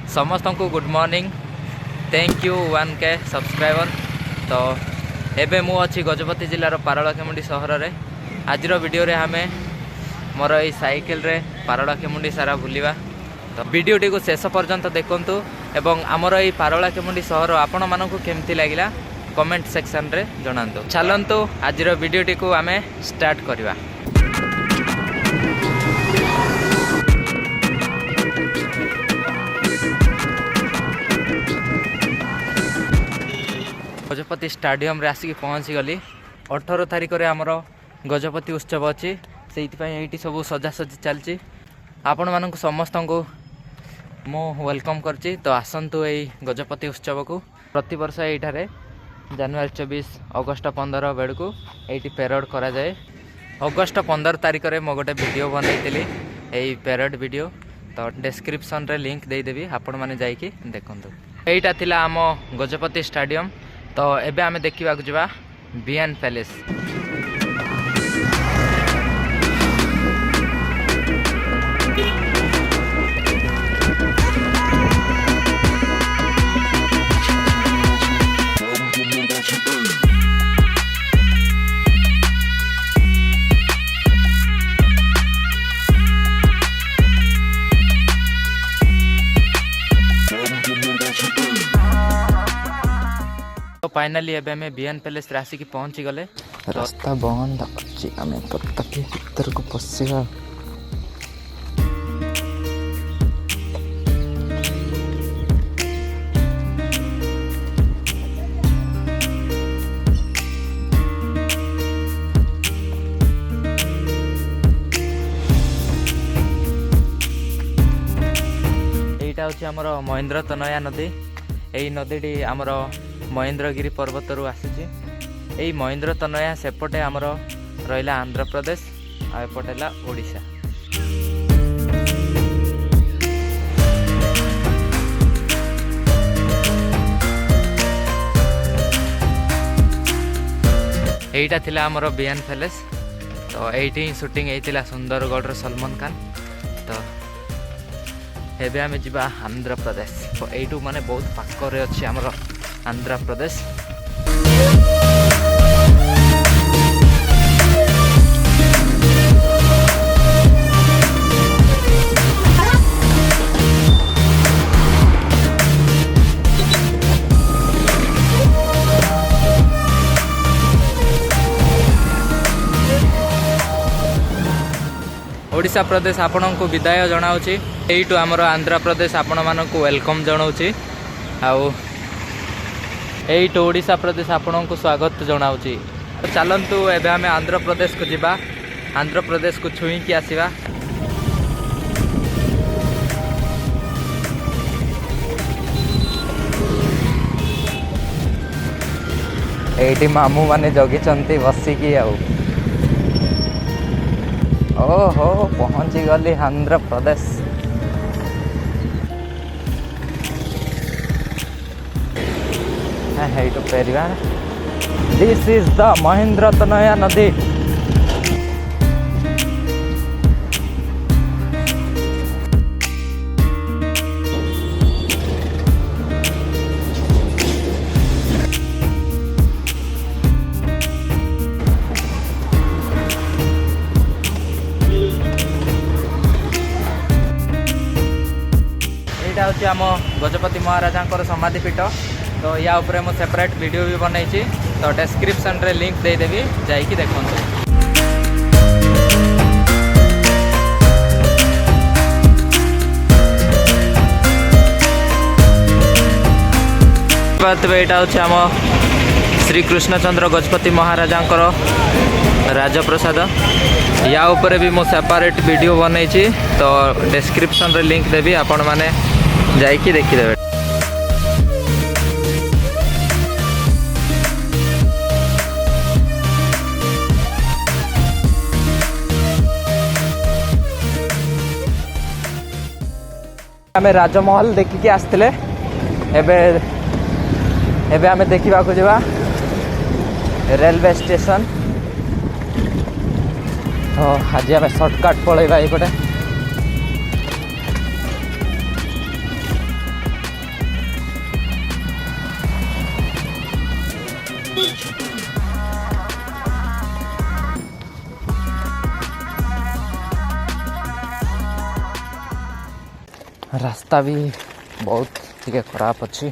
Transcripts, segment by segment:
समस्त को good morning thank you 1K subscriber. तो एबे मु अच्छी गजपति जिलार पारलाखेमुंडी सहर में आज वीडियो रे हमें मोर ये साइकिल रे पारलाखेमुंडी सारा बुलिवा। तो वीडियोटी को शेष पर्यंत देखंतु एवं आमर ये पारलाखेमुंडी सहर आपण मानकु केमती लागिला कमेंट सेक्शन रे जणांतु। चलंतु आज वीडियोटी को आमे स्टार्ट करवा। गजपति स्टाडियम रे आसिक पहुँची गली। 18 तारिख रे आमर गजपति उत्सव अच्छी से सब सजासजी चलती। आपण मानक समस्त को मु वेलकम करची। तो आसंतु यही गजपति उत्सव को प्रति वर्ष ये जनवरी 24 अगस्ट 15 बेड़ू ये पेरेड करा जाए। अगस्ट 15 तारिख रे मो गोटे वीडियो बनईली यही पेरेड वीडियो। तो डिस्क्रिप्शन रे लिंक देदेवी आपण मैंने जाइए देखंतु। एटा थिला आम गजपति स्टाडियम। तो एबे आमे देखिबा को जबा बीएन पैलेस। तो फाइनली एबे हमें बीएन पैलेस राशि की पहुंची गले। रास्ता बंद अच्छी आम तथापि भीतर को पशिगा। एटा होची हमर महेंद्र तनया नदी। एई नदीटी हमर महेंद्रगिरी पर्वत रु आसीची। एई महेंद्र तनया सेपटे आमर रहिला आंध्र प्रदेश आ एपटे ला ओडिशा। एइटा थिला आमर बीएन पैलेस। तो एइटी शूटिंग हेतिला सुंदरगढ़ सलमान खान। तो एबे आमे जिबा आंध्र प्रदेश। तो एइटू माने बहुत पाखरे अछि आमर आंध्र प्रदेश। ओडिशा प्रदेश आपण को विदाय जनाऊँगी। यहीठू आमर आंध्र प्रदेश आपण मानक वेलकम जनाऊँगी। आउ एइठू ओडिशा प्रदेश आपण को स्वागत जनाऊँगी। तो चलतु एबे आमे आंध्र प्रदेश को जिबा। आंध्र प्रदेश को छुई की आसीबा। एइठी मामू माने जगिचंती बसिकी। ओहो पहुंची गली आंध्र प्रदेश। है तो पेरिवा। This is the Mahendra Tanaya नदी। यहाँ हूँ आम गजपति महाराजा समाधिपीठ। तो या उपरे मु सेपरेट वीडियो भी बनई। तो डिस्क्रिप्शन रे लिंक देदेवी जाइए देखो। यहाँ हूँ आम श्री कृष्णचंद्र गजपति महाराजा राजप्रसाद। या उपरे भी मु सेपरेट वीडियो बनई। तो डिस्क्रिप्शन रे लिंक देवी आपण माने जाइए देखिदेवे। आमे राजमहल देखिकी आसते। एबे एबे आमे देखा जावा रेलवे स्टेशन। तो आज आम सर्टकट पलैबा ये रास्ता भी बहुत टिके खराब अच्छी।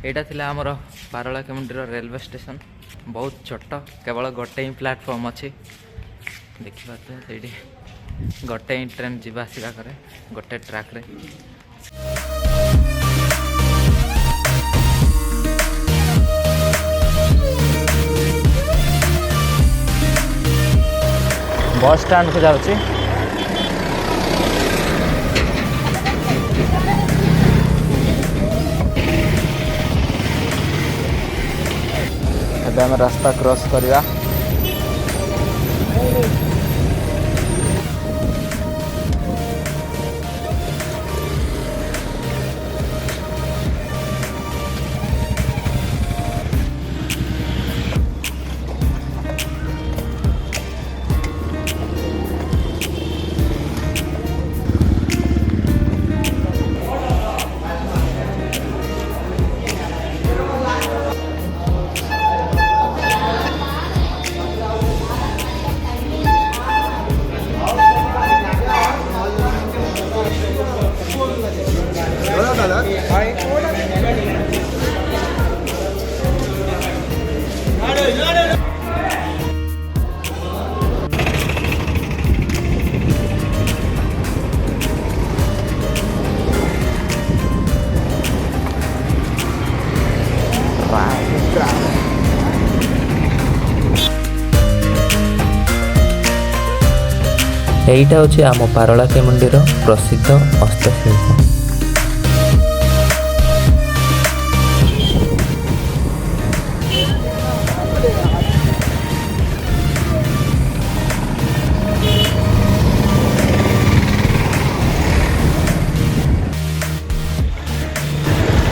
एटा थिला हमर पारला केमुंडीर रेलवे स्टेशन बहुत छोट केवल गोटे ही प्लाटफॉर्म अच्छी देखा से गोटे ही ट्रेन जीवा आसवा करे गोटे ट्रैक रे। बस स्टैंड को जाऊँगी आम रास्ता क्रॉस करवा। এইটা হচ্ছে आम पारला केमुंडीर प्रसिद्ध हस्तशिल्प।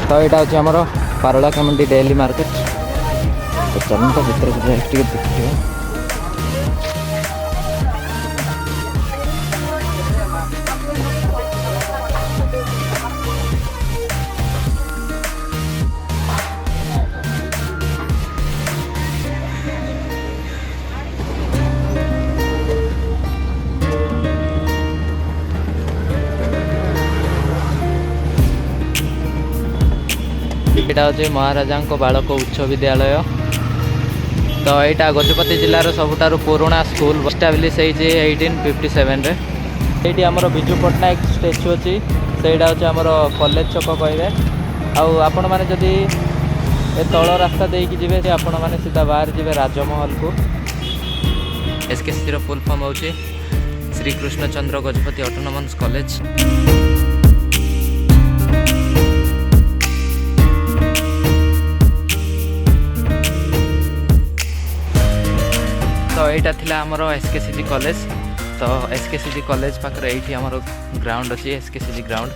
तो यहाँ हूँ आमर पारला केमुंडी डेली मार्केट। तो चलन तो भर को देखिए यहाँ हूँ महाराजा बालक उच्च विद्यालय। तो यहाँ गजपति जिलार सबुठारु पुराणा स्कूल एस्टाब्लिश होती 1857 रे। ये आमर विजु पट्टनायक स्टेच्यू अच्छी से आमर कॉलेज छक कहे। आपण मैंने जदि तल रास्ता देकी जी आपण मैंने सीधा बाहर जी राजमहल को। एसकेसी फुल फॉर्म हूँ श्री कृष्णचंद्र गजपति ऑटोनोमस कॉलेज। तो यहाँ थिला आमर एसकेसीजी कॉलेज। तो एसकेसीजी कॉलेज पाखरे ये आमर ग्राउंड अच्छी एसकेसीजी ग्राउंड।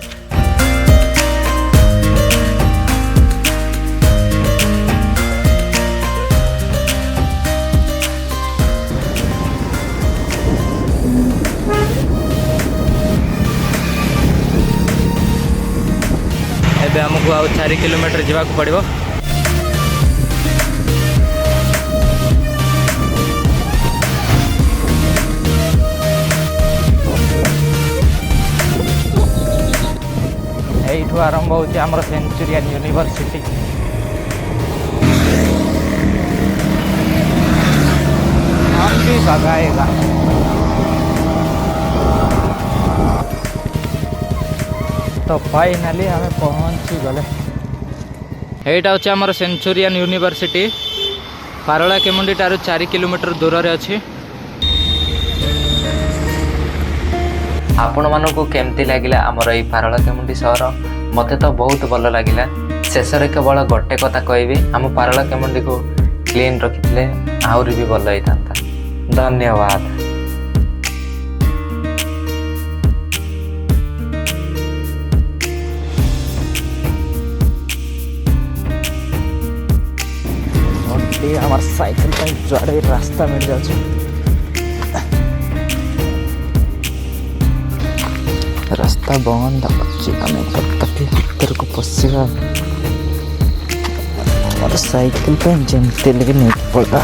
एबे हमको आउ 4 किलोमीटर जावाक पड़िबो। यू आरंभ हो सेंचुरियन यूनिवर्सिटी। हम भी भगाएगा। तो फाइनाली हमें पहुंची गले। यहाँ हूँ आमर सेंचुरियन यूनिवर्सिटी पारला केमुंडी ठारू 4 किलोमीटर दूर रे अच्छी। ଆପଣମାନଙ୍କୁ କେମିତି ଲାଗିଲା ଆମର ଏଇ ପାରଳାଖେମୁଣ୍ଡି ସହର? ମୋତେ ତ ବହୁତ ଭଲ ଲାଗିଲା। ଶେଷରେ କେବଳ ଗୋଟେ କଥା କହିବି, ଆମ ପାରଳାଖେମୁଣ୍ଡିକୁ କ୍ଲିନ୍ ରଖିଥିଲେ ଆହୁରି ବି ଭଲ ହେଇଥାନ୍ତା। ଧନ୍ୟବାଦ। আমার সাইকেল ପାଇଁ ଯୁଆଡ଼େ ରାସ୍ତା ମିଳିଯାଉଛି। ରାସ୍ତା ବନ୍ଦ ଅଛି, ଆମେ ତଥାପି ଭିତରକୁ ପଶିବା। ମୋର ସାଇକେଲ ପାଇଁ ଯେମିତି ହେଲେ ବି ନେଇକି ପଳେଇବା।